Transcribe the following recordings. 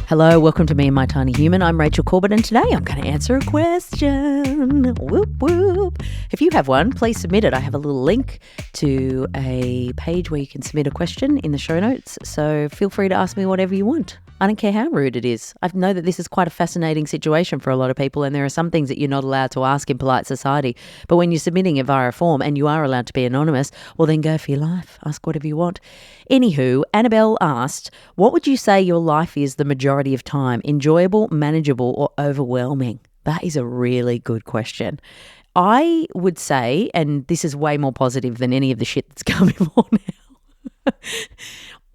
Hello, welcome to Me and My Tiny Human. I'm Rachel Corbett, and today I'm going to answer a question. Whoop, whoop. If you have one, please submit it. I have a little link to a page where you can submit a question in the show notes, so feel free to ask me whatever you want. I don't care how rude it is. I know that this is quite a fascinating situation for a lot of people, and there are some things that you're not allowed to ask in polite society. But when you're submitting it via a form and you are allowed to be anonymous, well, then go for your life. Ask whatever you want. Anywho, Annabelle asked, what would you say your life is the majority of time? Enjoyable, manageable, or overwhelming? That is a really good question. I would say, and this is way more positive than any of the shit that's come before now,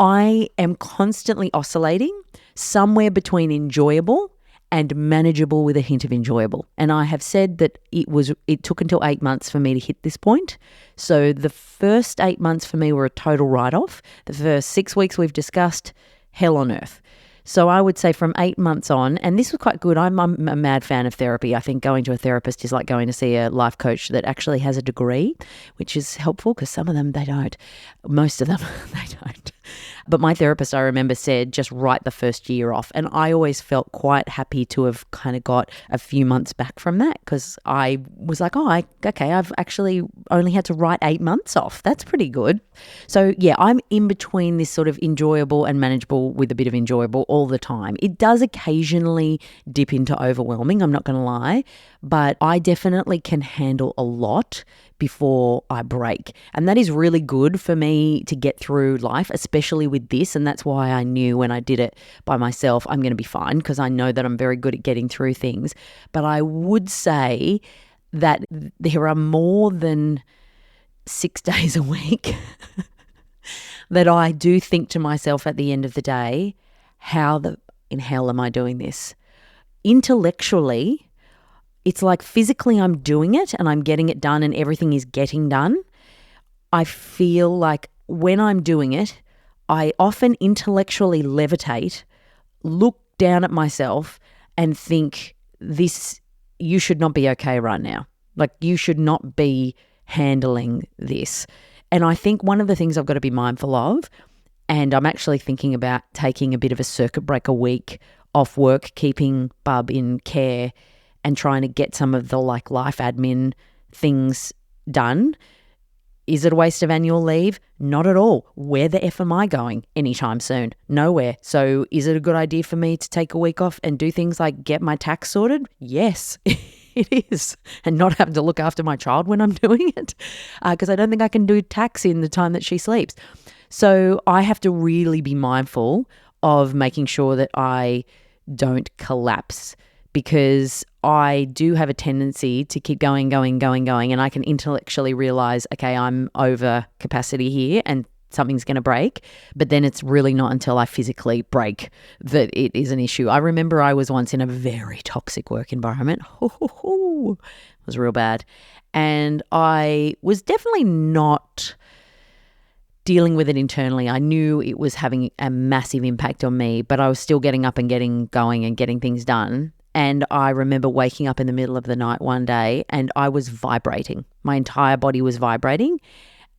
I am constantly oscillating somewhere between enjoyable and manageable with a hint of enjoyable. And I have said that it took until 8 months for me to hit this point. So the first 8 months for me were a total write-off. The first 6 weeks we've discussed, hell on earth. So I would say from 8 months on, and this was quite good. I'm a mad fan of therapy. I think going to a therapist is like going to see a life coach that actually has a degree, which is helpful because some of them, they don't. Most of them, they don't. But my therapist, I remember, said just write the first year off. And I always felt quite happy to have kind of got a few months back from that because I was like, I've actually only had to write 8 months off. That's pretty good. So yeah, I'm in between this sort of enjoyable and manageable with a bit of enjoyable all the time. It does occasionally dip into overwhelming, I'm not going to lie, but I definitely can handle a lot before I break. And that is really good for me to get through life, especially with this. And that's why I knew when I did it by myself, I'm going to be fine because I know that I'm very good at getting through things. But I would say that there are more than 6 days a week that I do think to myself at the end of the day, how in hell am I doing this? Intellectually, it's like physically I'm doing it and I'm getting it done and everything is getting done. I feel like when I'm doing it, I often intellectually levitate, look down at myself and think you should not be okay right now. Like you should not be handling this. And I think one of the things I've got to be mindful of, and I'm actually thinking about taking a bit of a circuit break a week off work, keeping Bub in care and trying to get some of the life admin things done. Is it a waste of annual leave? Not at all. Where the F am I going anytime soon? Nowhere. So is it a good idea for me to take a week off and do things like get my tax sorted? Yes, it is. And not have to look after my child when I'm doing it because I don't think I can do tax in the time that she sleeps. So I have to really be mindful of making sure that I don't collapse because I do have a tendency to keep going, and I can intellectually realize, okay, I'm over capacity here and something's going to break. But then it's really not until I physically break that it is an issue. I remember I was once in a very toxic work environment. It was real bad. And I was definitely not dealing with it internally. I knew it was having a massive impact on me, but I was still getting up and getting going and getting things done. And I remember waking up in the middle of the night one day and I was vibrating. My entire body was vibrating.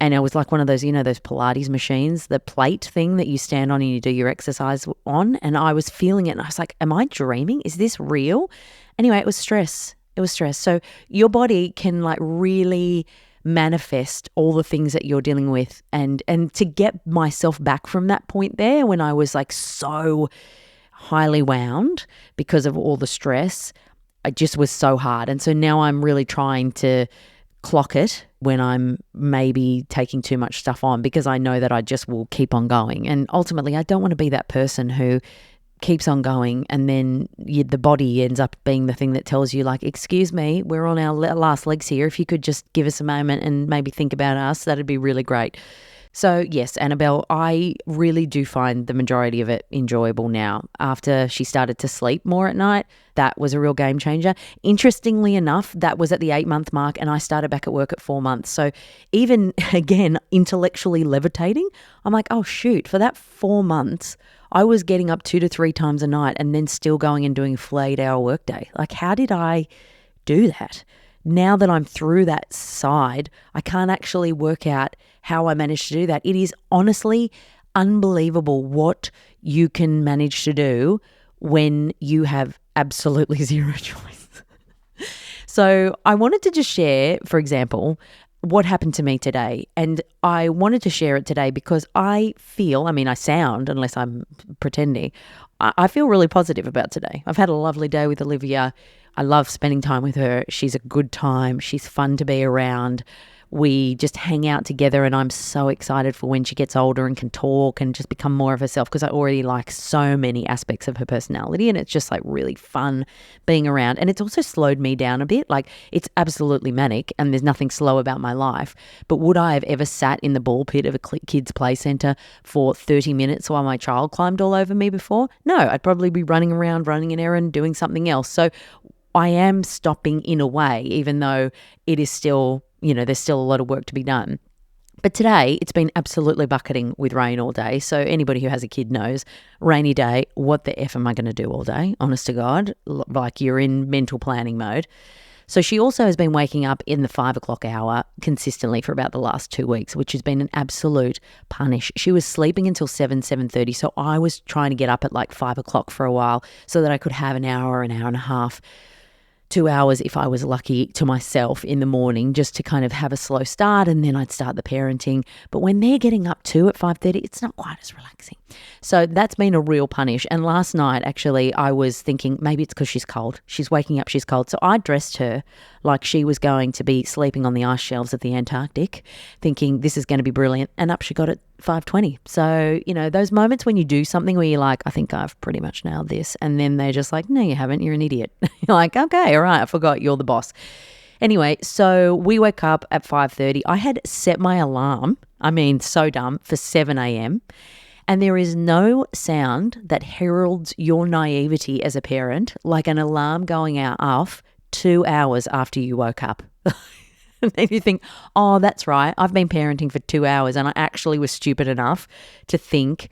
And I was like one of those, those Pilates machines, the plate thing that you stand on and you do your exercise on. And I was feeling it and I was like, am I dreaming? Is this real? Anyway, it was stress. So your body can really manifest all the things that you're dealing with. And to get myself back from that point there when I was so highly wound because of all the stress, it just was so hard. And so now I'm really trying to clock it when I'm maybe taking too much stuff on because I know that I just will keep on going. And ultimately, I don't want to be that person who keeps on going and then the body ends up being the thing that tells you excuse me, we're on our last legs here. If you could just give us a moment and maybe think about us, that'd be really great. So yes, Annabelle, I really do find the majority of it enjoyable now. After she started to sleep more at night, that was a real game changer. Interestingly enough, that was at the 8-month mark and I started back at work at 4 months. So even, again, intellectually levitating, I'm like, oh shoot, for that 4 months, I was getting up 2 to 3 times a night and then still going and doing a full 8-hour workday. How did I do that? Now that I'm through that side, I can't actually work out how I managed to do that. It is honestly unbelievable what you can manage to do when you have absolutely zero choice. So I wanted to just share, for example, what happened to me today. And I wanted to share it today because I feel, I sound, unless I'm pretending, I feel really positive about today. I've had a lovely day with Olivia. I love spending time with her. She's a good time. She's fun to be around. We just hang out together, and I'm so excited for when she gets older and can talk and just become more of herself, because I already like so many aspects of her personality, and it's just like really fun being around. And it's also slowed me down a bit. Like, it's absolutely manic and there's nothing slow about my life. But would I have ever sat in the ball pit of a kids' play centre for 30 minutes while my child climbed all over me before? No, I'd probably be running around, running an errand, doing something else. So I am stopping in a way, even though it is still, there's still a lot of work to be done. But today, it's been absolutely bucketing with rain all day. So anybody who has a kid knows, rainy day, what the F am I going to do all day? Honest to God, like you're in mental planning mode. So she also has been waking up in the 5 o'clock hour consistently for about the last 2 weeks, which has been an absolute punish. She was sleeping until 7:30. So I was trying to get up at like 5 o'clock for a while so that I could have an hour and a half, 2 hours if I was lucky, to myself in the morning, just to kind of have a slow start, and then I'd start the parenting. But when they're getting up too at 5:30, it's not quite as relaxing. So that's been a real punish. And last night, actually, I was thinking maybe it's because she's cold. She's waking up, she's cold. So I dressed her like she was going to be sleeping on the ice shelves of the Antarctic, thinking this is going to be brilliant. And up she got at 5:20. So, those moments when you do something where you're like, I think I've pretty much nailed this. And then they're just like, no, you haven't. You're an idiot. You're like, okay, all right. I forgot you're the boss. Anyway, so we woke up at 5:30. I had set my alarm, so dumb, for 7 a.m. And there is no sound that heralds your naivety as a parent like an alarm going off 2 hours after you woke up. And then you think, oh, that's right. I've been parenting for 2 hours and I actually was stupid enough to think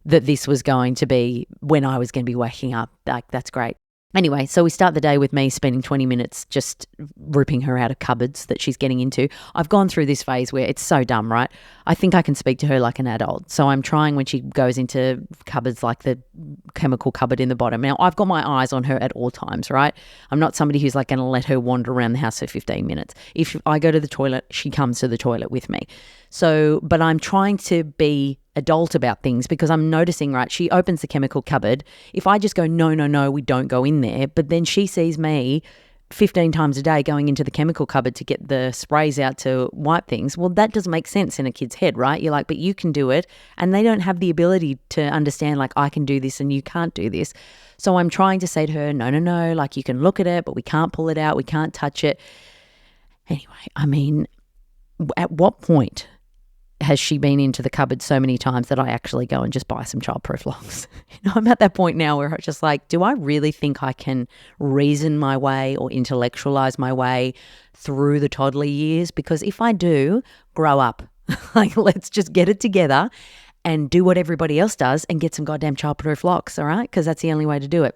that this was going to be when I was going to be waking up. Like, that's great. Anyway, so we start the day with me spending 20 minutes just ripping her out of cupboards that she's getting into. I've gone through this phase where it's so dumb, right? I think I can speak to her like an adult. So I'm trying when she goes into cupboards like the chemical cupboard in the bottom. Now, I've got my eyes on her at all times, right? I'm not somebody who's like going to let her wander around the house for 15 minutes. If I go to the toilet, she comes to the toilet with me. So, but I'm trying to be adult about things because I'm noticing, right, she opens the chemical cupboard. If I just go, no, we don't go in there, but then she sees me 15 times a day going into the chemical cupboard to get the sprays out to wipe things. Well, that doesn't make sense in a kid's head, right? You're like, but you can do it. And they don't have the ability to understand, like, I can do this and you can't do this. So I'm trying to say to her, no, like, you can look at it, but we can't pull it out. We can't touch it. Anyway, at what point has she been into the cupboard so many times that I actually go and just buy some childproof locks? I'm at that point now where I'm just like, do I really think I can reason my way or intellectualize my way through the toddler years? Because if I do, grow up. Like, let's just get it together and do what everybody else does and get some goddamn childproof locks, all right? Because that's the only way to do it.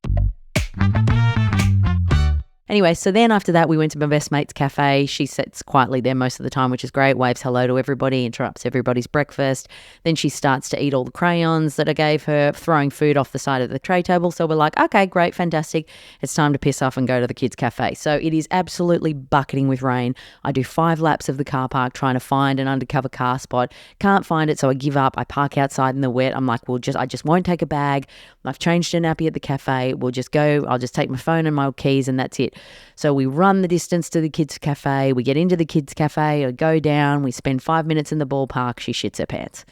Anyway, so then after that, we went to my best mate's cafe. She sits quietly there most of the time, which is great, waves hello to everybody, interrupts everybody's breakfast. Then she starts to eat all the crayons that I gave her, throwing food off the side of the tray table. So we're like, okay, great, fantastic. It's time to piss off and go to the kids' cafe. So it is absolutely bucketing with rain. I do 5 laps of the car park trying to find an undercover car spot. Can't find it, so I give up. I park outside in the wet. I'm like, I just won't take a bag. I've changed a nappy at the cafe. We'll just go. I'll just take my phone and my keys and that's it. So we run the distance to the kids' cafe. We get into the kids' cafe. I go down. We spend 5 minutes in the ballpark. She shits her pants.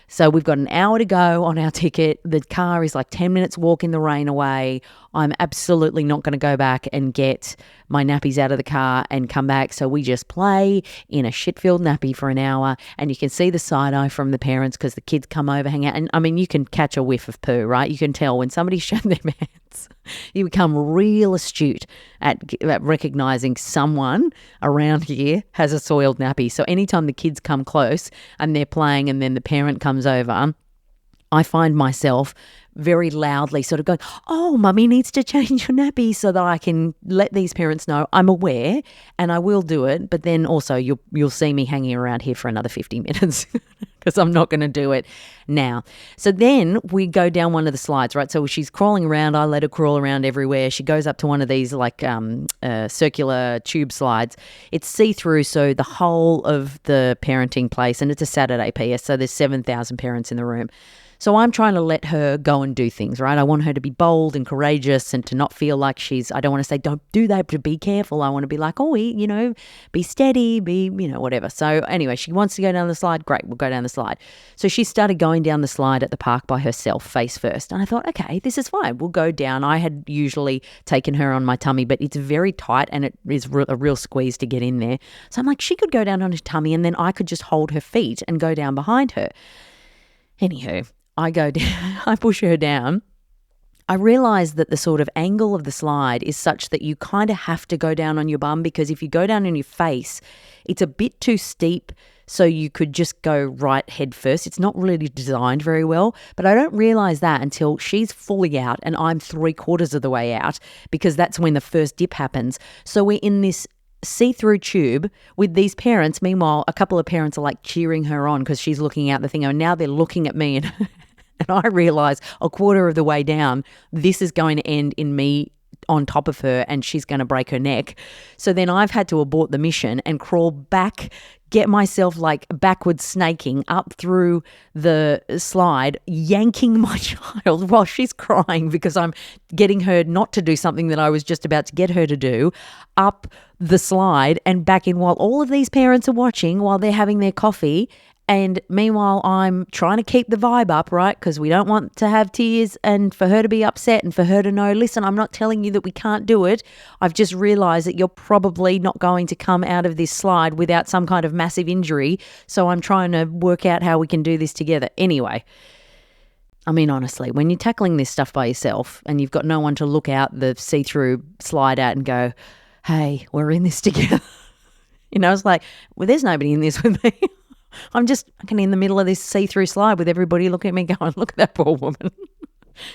So we've got an hour to go on our ticket. The car is like 10 minutes walk in the rain away. I'm absolutely not going to go back and get my nappies out of the car and come back. So we just play in a shit-filled nappy for an hour, and you can see the side eye from the parents because the kids come over, hang out. And you can catch a whiff of poo, right? You can tell when somebody's shit their pants. You become real astute at recognizing someone around here has a soiled nappy. So anytime the kids come close and they're playing and then the parent comes over, I find myself very loudly sort of going, oh, mummy needs to change your nappy, so that I can let these parents know I'm aware and I will do it. But then also you'll see me hanging around here for another 50 minutes because I'm not going to do it now. So then we go down one of the slides, right? So she's crawling around. I let her crawl around everywhere. She goes up to one of these like circular tube slides. It's see-through, so the whole of the parenting place, and it's a Saturday PS, so there's 7,000 parents in the room. So I'm trying to let her go and do things, right? I want her to be bold and courageous and to not feel like I don't want to say, don't do that, but be careful. I want to be like, be steady, whatever. So anyway, she wants to go down the slide. Great, we'll go down the slide. So she started going down the slide at the park by herself, face first. And I thought, okay, this is fine. We'll go down. I had usually taken her on my tummy, but it's very tight and it is a real squeeze to get in there. So I'm like, she could go down on her tummy and then I could just hold her feet and go down behind her. Anywho, I go down, I push her down. I realize that the sort of angle of the slide is such that you kind of have to go down on your bum, because if you go down on your face, it's a bit too steep, so you could just go right head first. It's not really designed very well, but I don't realize that until she's fully out and I'm 3/4 of the way out, because that's when the first dip happens. So we're in this see-through tube with these parents. Meanwhile, a couple of parents are like cheering her on because she's looking out the thing, and now they're looking at me and I realize 1/4 of the way down, this is going to end in me on top of her and she's going to break her neck. So then I've had to abort the mission and crawl back, get myself like backwards snaking up through the slide, yanking my child while she's crying because I'm getting her not to do something that I was just about to get her to do, up the slide and back in while all of these parents are watching while they're having their coffee. And meanwhile, I'm trying to keep the vibe up, right? Because we don't want to have tears and for her to be upset and for her to know, listen, I'm not telling you that we can't do it. I've just realized that you're probably not going to come out of this slide without some kind of massive injury. So I'm trying to work out how we can do this together. Anyway, I mean, honestly, when you're tackling this stuff by yourself and you've got no one to look out the see-through slide at and go, hey, we're in this together. It's like, well, there's nobody in this with me. I'm just fucking in the middle of this see-through slide with everybody looking at me going, look at that poor woman.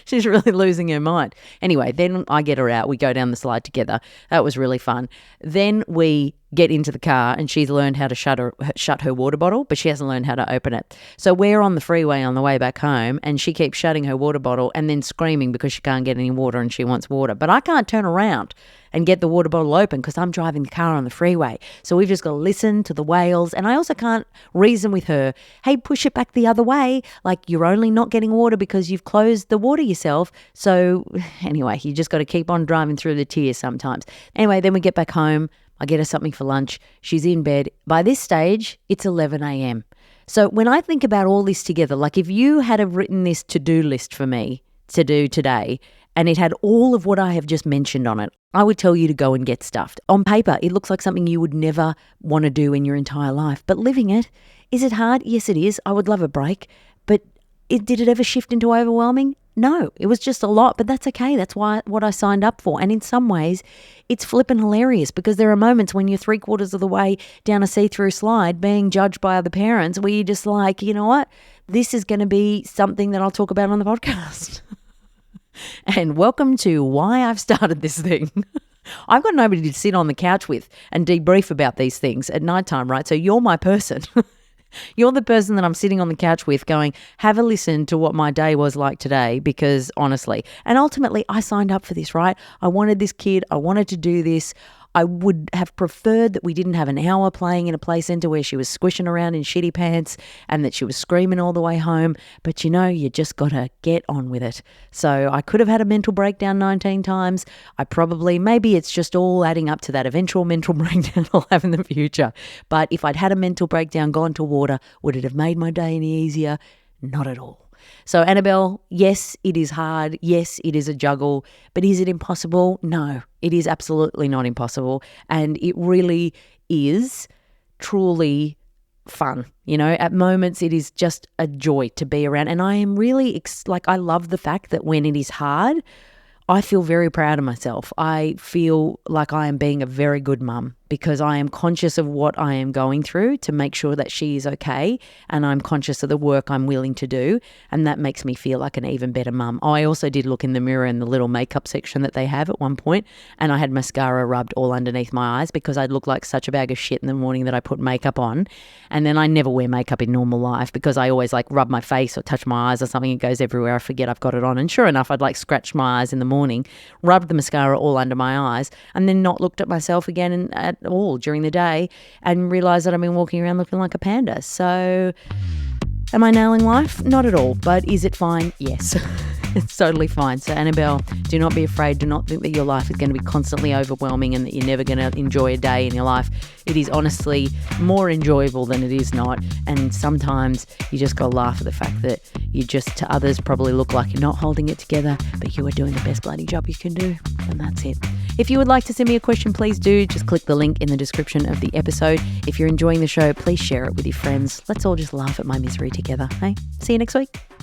She's really losing her mind. Anyway, then I get her out. We go down the slide together. That was really fun. Then we get into the car and she's learned how to shut her water bottle, but she hasn't learned how to open it. So we're on the freeway on the way back home and she keeps shutting her water bottle and then screaming because she can't get any water and she wants water. But I can't turn around and get the water bottle open because I'm driving the car on the freeway. So we've just got to listen to the wails. And I also can't reason with her, hey, push it back the other way. Like, you're only not getting water because you've closed the water yourself. So anyway, you just got to keep on driving through the tears sometimes. Anyway, then we get back home. I get her something for lunch. She's in bed. By this stage, it's 11 a.m. So when I think about all this together, like if you had have written this to-do list for me to do today, and it had all of what I have just mentioned on it, I would tell you to go and get stuffed. On paper, it looks like something you would never want to do in your entire life. But living it, is it hard? Yes, it is. I would love a break. But did it ever shift into overwhelming? No, it was just a lot, but that's okay. That's what I signed up for. And in some ways, it's flippin' hilarious because there are moments when you're 3/4 of the way down a see-through slide being judged by other parents where you're just like, you know what? This is going to be something that I'll talk about on the podcast. And welcome to why I've started this thing. I've got nobody to sit on the couch with and debrief about these things at nighttime, right? So you're my person. You're the person that I'm sitting on the couch with going, have a listen to what my day was like today, because honestly, and ultimately I signed up for this, right? I wanted this kid. I wanted to do this. I would have preferred that we didn't have an hour playing in a play centre where she was squishing around in shitty pants and that she was screaming all the way home. But you just got to get on with it. So I could have had a mental breakdown 19 times. Maybe it's just all adding up to that eventual mental breakdown I'll have in the future. But if I'd had a mental breakdown, gone to water, would it have made my day any easier? Not at all. So Annabelle, yes, it is hard. Yes, it is a juggle. But is it impossible? No, it is absolutely not impossible. And it really is truly fun. At moments it is just a joy to be around. And I am really, I love the fact that when it is hard, I feel very proud of myself. I feel like I am being a very good mum because I am conscious of what I am going through to make sure that she is okay, and I'm conscious of the work I'm willing to do, and that makes me feel like an even better mum. Oh, I also did look in the mirror in the little makeup section that they have at one point, and I had mascara rubbed all underneath my eyes because I'd look like such a bag of shit in the morning that I put makeup on. And then I never wear makeup in normal life because I always like rub my face or touch my eyes or something. It goes everywhere. I forget I've got it on. And sure enough, I'd like scratch my eyes in the morning, rubbed the mascara all under my eyes, and then not looked at myself again at all during the day and realised that I've been walking around looking like a panda. So am I nailing life? Not at all. But is it fine? Yes. It's totally fine. So Annabelle, do not be afraid. Do not think that your life is going to be constantly overwhelming and that you're never going to enjoy a day in your life. It is honestly more enjoyable than it is not. And sometimes you just got to laugh at the fact that you just, to others, probably look like you're not holding it together, but you are doing the best bloody job you can do. And that's it. If you would like to send me a question, please do. Just click the link in the description of the episode. If you're enjoying the show, please share it with your friends. Let's all just laugh at my misery together. Hey, see you next week.